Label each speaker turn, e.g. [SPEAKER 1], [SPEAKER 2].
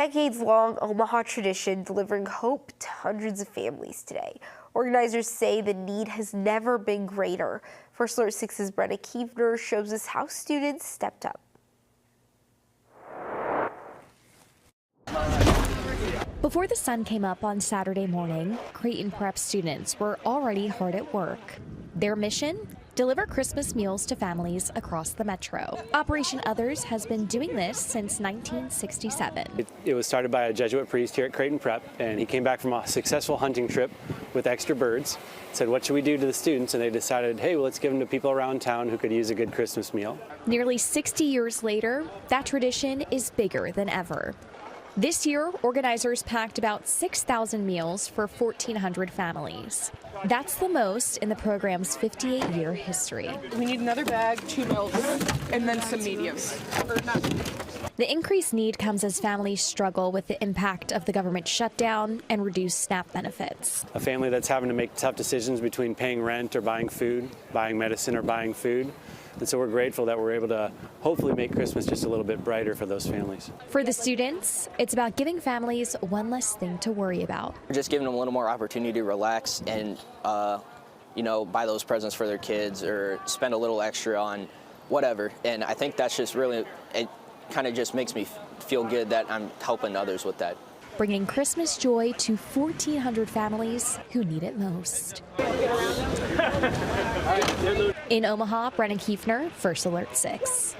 [SPEAKER 1] Decades-long Omaha tradition delivering hope to hundreds of families today. Organizers say the need has never been greater. First Alert 6's Brenna Kiefner shows us how students stepped up.
[SPEAKER 2] Before the sun came up on Saturday morning, Creighton Prep students were already hard at work. Their mission? Deliver Christmas meals to families across the metro. Operation Others has been doing this since 1967.
[SPEAKER 3] It was started by a Jesuit priest here at Creighton Prep, and he came back from a successful hunting trip with extra birds, said, what should we do to the students? And they decided, hey, well, let's give them to people around town who could use a good Christmas meal.
[SPEAKER 2] Nearly 60 years later, that tradition is bigger than ever. This year, organizers packed about 6,000 meals for 1,400 families. That's the most in the program's 58-year history.
[SPEAKER 4] We need another bag, 2 milks, and then some mediums.
[SPEAKER 2] The increased need comes as families struggle with the impact of the government shutdown and reduced SNAP benefits.
[SPEAKER 3] A family that's having to make tough decisions between paying rent or buying food, buying medicine or buying food. And so we're grateful that we're able to hopefully make Christmas just a little bit brighter for those families.
[SPEAKER 2] For the students, it's about giving families one less thing to worry about.
[SPEAKER 5] We're just giving them a little more opportunity to relax and, buy those presents for their kids or spend a little extra on whatever. And I think that's just really, it kind of just makes me feel good that I'm helping others with that.
[SPEAKER 2] Bringing Christmas joy to 1,400 families who need it most. In Omaha, Brenna Kiefner, First Alert 6.